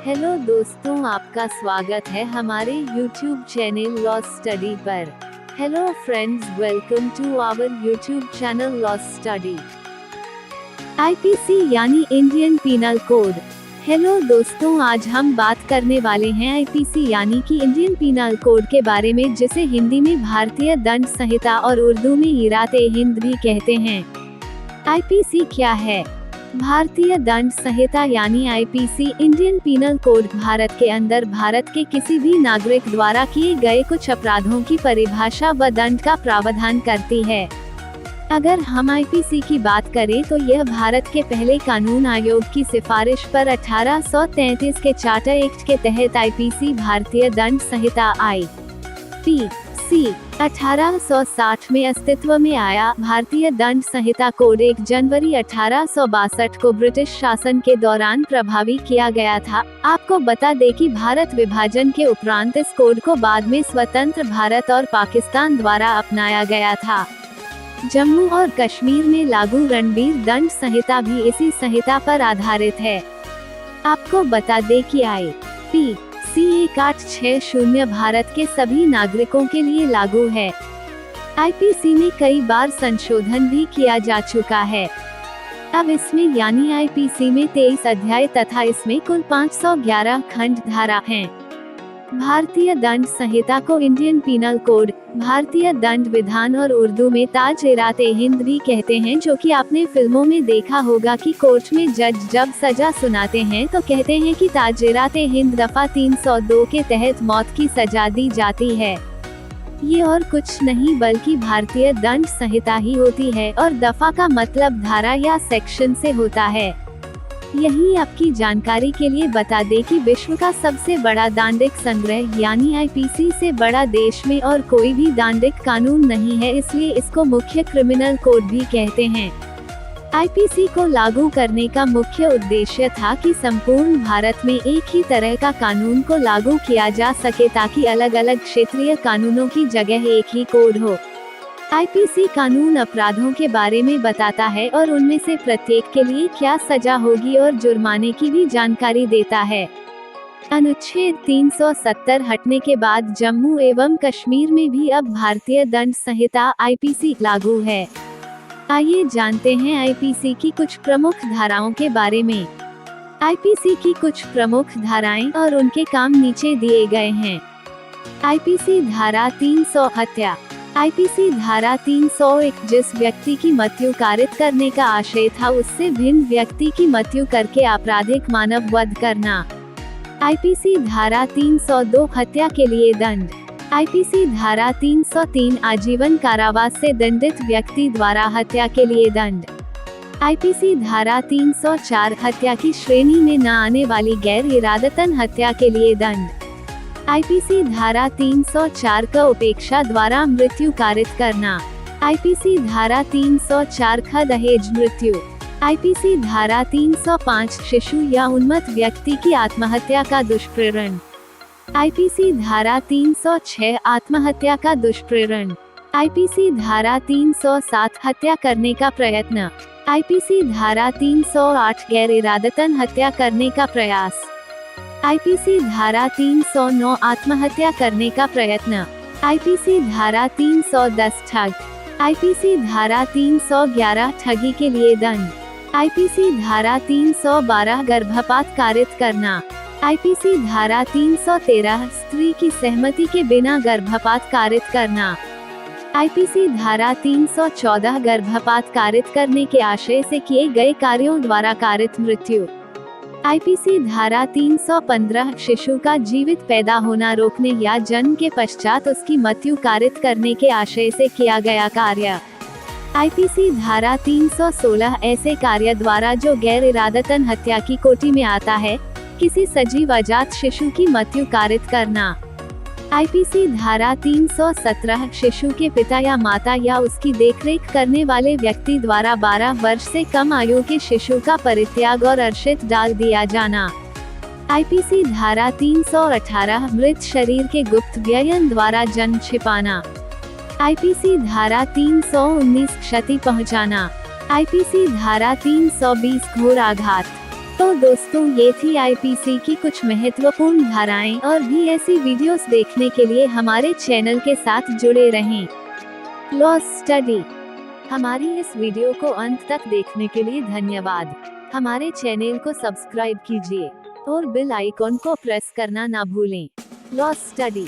Hello दोस्तों, आपका स्वागत है हमारे YouTube चैनल लॉ स्टडी पर। Hello friends, welcome to our YouTube channel law study. IPC यानी इंडियन पीनल कोड। हेलो दोस्तों, आज हम बात करने वाले हैं आईपीसी यानी कि इंडियन पीनल कोड के बारे में, जिसे हिंदी में भारतीय दंड संहिता और उर्दू में ईरात-ए-हिंद भी कहते हैं। आईपीसी क्या है? भारतीय दंड संहिता यानी IPC Indian penal code Bharat के अंदर भारत के किसी भी नागरिक द्वारा किए गए कुछ अपराधों की परिभाषा व दंड का प्रावधान करती है। अगर हम आईपीसी की बात करें तो यह भारत के पहले कानून आयोग की सिफारिश पर 1833 के चार्टर एक्ट के तहत आईपीसी भारतीय दंड संहिता आईपीसी 1860 में अस्तित्व में आया। भारतीय दंड संहिता कोड 1 जनवरी 1862 को ब्रिटिश शासन के दौरान प्रभावी किया गया था। आपको बता दें कि भारत विभाजन के उपरांत इस कोड को बाद में स्वतंत्र भारत और पाकिस्तान द्वारा अपनाया गया था। जम्मू और कश्मीर में लागू रणबीर दंड संहिता भी इसी संहिता पर आधारित है। आपको बता दें कि आईपीसी 1860 भारत के सभी नागरिकों के लिए लागू है। आईपीसी में कई बार संशोधन भी किया जा चुका है। अब इसमें यानी आईपीसी में 23 अध्याय तथा इसमें कुल 511 खंड धारा हैं। भारतीय दंड संहिता को इंडियन पीनल कोड, भारतीय दंड विधान और उर्दू में ताज-ए-हिंद भी कहते हैं, जो कि आपने फिल्मों में देखा होगा कि कोर्ट में जज जब सजा सुनाते हैं तो कहते हैं कि ताज-ए-हिंद दफा 302 के तहत मौत की सजा दी जाती है। ये और कुछ नहीं बल्कि भारतीय दंड संहिता ही होती है और दफा का मतलब धारा या सेक्शन से होता है। यही आपकी जानकारी के लिए बता दें कि विश्व का सबसे बड़ा दांडिक संग्रह यानी आईपीसी से बड़ा देश में और कोई भी दांडिक कानून नहीं है, इसलिए इसको मुख्य क्रिमिनल कोड भी कहते हैं। आईपीसी को लागू करने का मुख्य उद्देश्य था कि संपूर्ण भारत में एक ही तरह का कानून को लागू किया जा सके, ताकि अलग अलग क्षेत्रीय कानूनों की जगह एक ही कोड हो। आईपीसी कानून अपराधों के बारे में बताता है और उनमें से प्रत्येक के लिए क्या सजा होगी और जुर्माने की भी जानकारी देता है। अनुच्छेद 370 हटने के बाद जम्मू एवं कश्मीर में भी अब भारतीय दंड संहिता आईपीसी लागू है। आइए जानते हैं आईपीसी की कुछ प्रमुख धाराओं के बारे में। आईपीसी की कुछ प्रमुख धाराएं और उनके काम नीचे दिए गए हैं। आईपीसी धारा 300 हत्या। आईपीसी धारा 301 जिस व्यक्ति की मृत्यु कारित करने का आशय था उससे भिन्न व्यक्ति की मृत्यु करके आपराधिक मानव वध करना। आईपीसी धारा 302 हत्या के लिए दंड। आईपीसी धारा 303 आजीवन कारावास से दंडित व्यक्ति द्वारा हत्या के लिए दंड। आईपीसी धारा 304 हत्या की श्रेणी में न आने वाली गैर इरादतन हत्या के लिए दंड। आईपीसी धारा 304 का उपेक्षा द्वारा मृत्यु कारित करना। आईपीसी धारा 304 का दहेज मृत्यु। आईपीसी धारा 305 शिशु या उन्मत्त व्यक्ति की आत्महत्या का दुष्प्रेरण। आईपीसी धारा 306 आत्महत्या का दुष्प्रेरण। आईपीसी धारा 307 हत्या करने का प्रयत्न। आईपीसी धारा 308 गैर इरादतन हत्या करने का प्रयास। आईपीसी धारा 309 आत्महत्या करने का प्रयत्न। आईपीसी धारा 310 ठग। आईपीसी धारा 311 ठगी के लिए दंड। आईपीसी धारा 312 गर्भपात कारित करना। आईपीसी धारा 313 स्त्री की सहमति के बिना गर्भपात कारित करना। आईपीसी धारा 314 गर्भपात कारित करने के आशय से किए गए कार्यों द्वारा कारित मृत्यु। आईपीसी धारा 315 शिशु का जीवित पैदा होना रोकने या जन्म के पश्चात उसकी मृत्यु कारित करने के आशय से किया गया कार्य। आईपीसी धारा 316 ऐसे कार्य द्वारा जो गैर इरादतन हत्या की कोटि में आता है, किसी सजीव अजात शिशु की मृत्यु कारित करना। आईपीसी धारा 317 शिशु के पिता या माता या उसकी देखरेख करने वाले व्यक्ति द्वारा 12 वर्ष से कम आयु के शिशु का परित्याग और अर्शित डाल दिया जाना। आईपीसी धारा 318 मृत शरीर के गुप्त व्ययन द्वारा जन्म छिपाना। आईपीसी धारा 319 क्षति पहुंचाना। आईपीसी धारा 320 घोर आघात। तो दोस्तों ये थी आईपीसी की कुछ महत्वपूर्ण धाराएं, और भी ऐसी वीडियोस देखने के लिए हमारे चैनल के साथ जुड़े रहें। Law study. हमारी इस वीडियो को अंत तक देखने के लिए धन्यवाद। हमारे चैनल को सब्सक्राइब कीजिए और बेल आइकॉन को प्रेस करना ना भूलें। Law study.